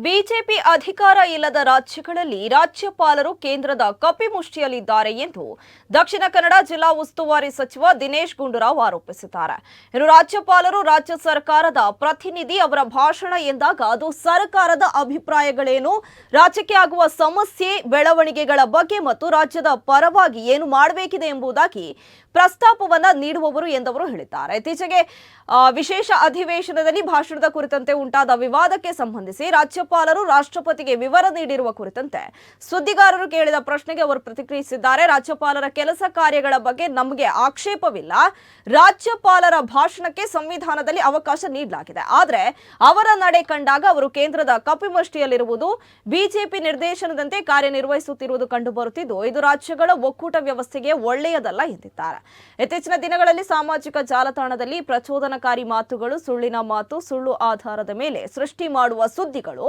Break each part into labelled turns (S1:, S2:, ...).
S1: BJP ಅಧಿಕಾರ ಇಲ್ಲದ ರಾಜ್ಯಗಳಲ್ಲಿ ರಾಜ್ಯಪಾಲರು ಕೇಂದ್ರದ ಕಪಿಮುಷ್ಟಿಯಲ್ಲಿದ್ದಾರೆ ಎಂದು ದಕ್ಷಿಣ ಕನ್ನಡ ಜಿಲ್ಲಾ ಉಸ್ತುವಾರಿ ಸಚಿವ ದಿನೇಶ್ ಗುಂಡೂರಾವ್ ಆರೋಪಿಸಿದ್ದಾರೆ. ಇನ್ನು ರಾಜ್ಯಪಾಲರು ರಾಜ್ಯ ಸರ್ಕಾರದ ಪ್ರತಿನಿಧಿ, ಅವರ ಭಾಷಣ ಎಂದಾಗ ಅದು ಸರ್ಕಾರದ ಅಭಿಪ್ರಾಯಗಳೇನು, ರಾಜ್ಯಕ್ಕೆ ಆಗುವ ಸಮಸ್ಯೆ ಬೆಳವಣಿಗೆಗಳ ಬಗ್ಗೆ ಮತ್ತು ರಾಜ್ಯದ ಪರವಾಗಿ ಏನು ಮಾಡಬೇಕಿದೆ ಎಂಬುದಾಗಿ ಪ್ರಸ್ತಾಪವನ್ನ ನೀಡುವವರು ಎಂದವರು ಹೇಳಿದ್ದಾರೆ. ಇತ್ತೀಚೆಗೆ ವಿಶೇಷ ಅಧಿವೇಶನದಲ್ಲಿ ಭಾಷಣದ ಕುರಿತಂತೆ ಉಂಟಾದ ವಿವಾದಕ್ಕೆ ಸಂಬಂಧಿಸಿ ರಾಜ್ಯಪಾಲರು ರಾಷ್ಟ್ರಪತಿಗೆ ವಿವರ ನೀಡಿರುವ ಕುರಿತಂತೆ ಸುದ್ದಿಗಾರರು ಕೇಳಿದ ಪ್ರಶ್ನೆಗೆ ಅವರು ಪ್ರತಿಕ್ರಿಯಿಸಿದ್ದಾರೆ. ರಾಜ್ಯಪಾಲರ ಕೆಲಸ ಕಾರ್ಯಗಳ ಬಗ್ಗೆ ನಮಗೆ ಆಕ್ಷೇಪವಿಲ್ಲ. ರಾಜ್ಯಪಾಲರ ಭಾಷಣಕ್ಕೆ ಸಂವಿಧಾನದಲ್ಲಿ ಅವಕಾಶ ನೀಡಲಾಗಿದೆ. ಆದರೆ ಅವರ ನಡೆ ಕಂಡಾಗ ಅವರು ಕೇಂದ್ರದ ಕಪಿಮುಷ್ಟಿಯಲ್ಲಿರುವುದು, ಬಿಜೆಪಿ ನಿರ್ದೇಶನದಂತೆ ಕಾರ್ಯನಿರ್ವಹಿಸುತ್ತಿರುವುದು ಕಂಡುಬರುತ್ತಿದ್ದು, ಇದು ರಾಜ್ಯಗಳ ಒಕ್ಕೂಟ ವ್ಯವಸ್ಥೆಗೆ ಒಳ್ಳೆಯದಲ್ಲ ಎಂದಿದ್ದಾರೆ. ಇತ್ತೀಚಿನ ದಿನಗಳಲ್ಲಿ ಸಾಮಾಜಿಕ ಜಾಲತಾಣದಲ್ಲಿ ಪ್ರಚೋದನಕಾರಿ ಮಾತುಗಳು, ಸುಳ್ಳಿನ ಮಾತು, ಸುಳ್ಳು ಆಧಾರದ ಮೇಲೆ ಸೃಷ್ಟಿ ಮಾಡುವ ಸುದ್ದಿಗಳು,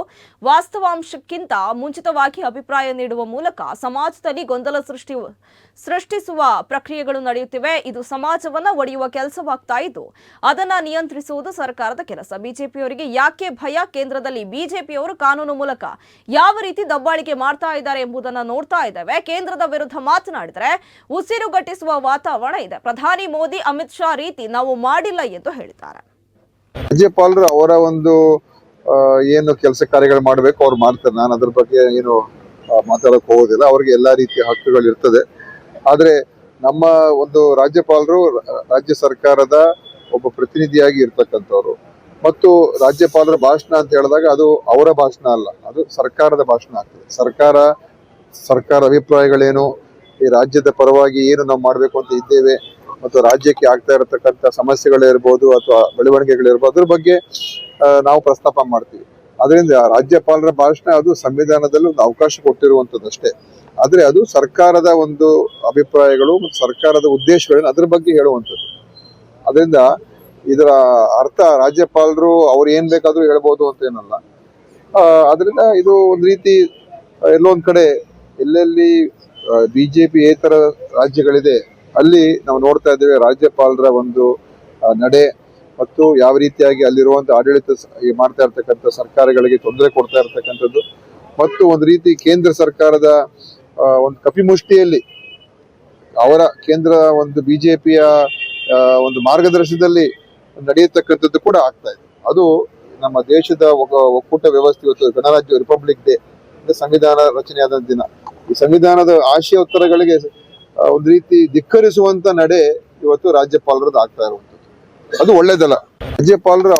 S1: ವಾಸ್ತವಾಂಶಕ್ಕಿಂತ ಮುಂಚಿತವಾಗಿ ಅಭಿಪ್ರಾಯ ನೀಡುವ ಮೂಲಕ ಸಮಾಜದಲ್ಲಿ ಗೊಂದಲ ಸೃಷ್ಟಿಸುವ ಪ್ರಕ್ರಿಯೆಗಳು ನಡೆಯುತ್ತಿವೆ. ಇದು ಸಮಾಜವನ್ನ ಒಡೆಯುವ ಕೆಲಸವಾಗ್ತಾ ಇದ್ದು, ಅದನ್ನ ನಿಯಂತ್ರಿಸುವುದು ಸರ್ಕಾರದ ಕೆಲಸ. ಬಿಜೆಪಿಯವರಿಗೆ ಯಾಕೆ ಭಯ? ಕೇಂದ್ರದಲ್ಲಿ ಬಿಜೆಪಿಯವರು ಕಾನೂನು ಮೂಲಕ ಯಾವ ರೀತಿ ದಬ್ಬಾಳಿಕೆ ಮಾಡ್ತಾ ಇದ್ದಾರೆ ಎಂಬುದನ್ನು ನೋಡ್ತಾ ಇದ್ದೇವೆ. ಕೇಂದ್ರದ ವಿರುದ್ಧ ಮಾತನಾಡಿದರೆ ಉಸಿರುಗಟ್ಟಿಸುವ ವಾತಾವರಣ ಇದೆ. ಪ್ರಧಾನಿ ಮೋದಿ, ಅಮಿತ್ ಶಾ ರೀತಿ ನಾವು ಮಾಡಿಲ್ಲ ಎಂದು ಹೇಳಿದ್ದಾರೆ.
S2: ರಾಜ್ಯಪಾಲರು ಅವರ ಒಂದು ಏನು ಕೆಲಸ ಕಾರ್ಯಗಳು ಮಾಡಬೇಕು ಅವ್ರು ಮಾಡ್ತಾರೆ. ನಾನು ಅದ್ರ ಬಗ್ಗೆ ಏನು ಮಾತಾಡಕ್ ಹೋಗೋದಿಲ್ಲ. ಅವ್ರಿಗೆ ಎಲ್ಲಾ ರೀತಿಯ ಹಕ್ಕುಗಳು ಇರ್ತದೆ. ಆದ್ರೆ ನಮ್ಮ ಒಂದು ರಾಜ್ಯಪಾಲರು ರಾಜ್ಯ ಸರ್ಕಾರದ ಒಬ್ಬ ಪ್ರತಿನಿಧಿಯಾಗಿ ಇರ್ತಕ್ಕಂಥವ್ರು. ಮತ್ತು ರಾಜ್ಯಪಾಲರ ಭಾಷಣ ಅಂತ ಹೇಳಿದಾಗ ಅದು ಅವರ ಭಾಷಣ ಅಲ್ಲ, ಅದು ಸರ್ಕಾರದ ಭಾಷಣ ಆಗ್ತದೆ. ಸರ್ಕಾರ ಅಭಿಪ್ರಾಯಗಳೇನು, ಈ ರಾಜ್ಯದ ಪರವಾಗಿ ಏನು ನಾವು ಮಾಡಬೇಕು ಅಂತ ಇದ್ದೇವೆ, ಮತ್ತು ರಾಜ್ಯಕ್ಕೆ ಆಗ್ತಾ ಇರತಕ್ಕಂಥ ಸಮಸ್ಯೆಗಳಿರ್ಬೋದು ಅಥವಾ ಬೆಳವಣಿಗೆಗಳಿರ್ಬೋದು, ಅದ್ರ ಬಗ್ಗೆ ನಾವು ಪ್ರಸ್ತಾಪ ಮಾಡ್ತೀವಿ. ಅದರಿಂದ ರಾಜ್ಯಪಾಲರ ಭಾಷಣ ಅದು ಸಂವಿಧಾನದಲ್ಲಿ ಒಂದು ಅವಕಾಶ ಕೊಟ್ಟಿರುವಂಥದ್ದಷ್ಟೇ. ಆದ್ರೆ ಅದು ಸರ್ಕಾರದ ಒಂದು ಅಭಿಪ್ರಾಯಗಳು ಮತ್ತು ಸರ್ಕಾರದ ಉದ್ದೇಶಗಳೇನು ಅದ್ರ ಬಗ್ಗೆ ಹೇಳುವಂಥದ್ದು. ಅದರಿಂದ ಇದರ ಅರ್ಥ ರಾಜ್ಯಪಾಲರು ಅವ್ರು ಏನ್ ಬೇಕಾದ್ರೂ ಹೇಳ್ಬೋದು ಅಂತ ಏನಲ್ಲ. ಅದರಿಂದ ಇದು ಒಂದು ರೀತಿ ಎಲ್ಲೊಂದ್ ಕಡೆ ಎಲ್ಲೆಲ್ಲಿ ಬಿಜೆಪಿ ಏತರ ರಾಜ್ಯಗಳಿದೆ ಅಲ್ಲಿ ನಾವು ನೋಡ್ತಾ ಇದ್ದೇವೆ ರಾಜ್ಯಪಾಲರ ಒಂದು ನಡೆ ಮತ್ತು ಯಾವ ರೀತಿಯಾಗಿ ಅಲ್ಲಿರುವಂತಹ ಆಡಳಿತ ಮಾಡ್ತಾ ಇರ್ತಕ್ಕಂಥ ಸರ್ಕಾರಗಳಿಗೆ ತೊಂದರೆ ಕೊಡ್ತಾ ಇರ್ತಕ್ಕಂಥದ್ದು, ಮತ್ತು ಒಂದು ರೀತಿ ಕೇಂದ್ರ ಸರ್ಕಾರದ ಒಂದು ಕಪಿಮುಷ್ಟಿಯಲ್ಲಿ ಅವರ ಕೇಂದ್ರ ಒಂದು ಬಿಜೆಪಿಯ ಒಂದು ಮಾರ್ಗದರ್ಶನದಲ್ಲಿ ನಡೆಯತಕ್ಕಂಥದ್ದು ಕೂಡ ಆಗ್ತಾ ಇದೆ. ಅದು ನಮ್ಮ ದೇಶದ ಒಕ್ಕೂಟ ವ್ಯವಸ್ಥೆ, ಇವತ್ತು ಗಣರಾಜ್ಯ ರಿಪಬ್ಲಿಕ್ ಡೇ, ಸಂವಿಧಾನ ರಚನೆಯಾದ ದಿನ. ಈ ಸಂವಿಧಾನದ ಆಶಯ ಉತ್ತರಗಳಿಗೆ ಒಂದು ರೀತಿ ಧಿಕ್ಕರಿಸುವಂತ ನಡೆ ಇವತ್ತು ರಾಜ್ಯಪಾಲರದ್ದು ಆಗ್ತಾ ಇರುವಂತದ್ದು. ಅದು ಒಳ್ಳೇದಲ್ಲ. ರಾಜ್ಯಪಾಲರು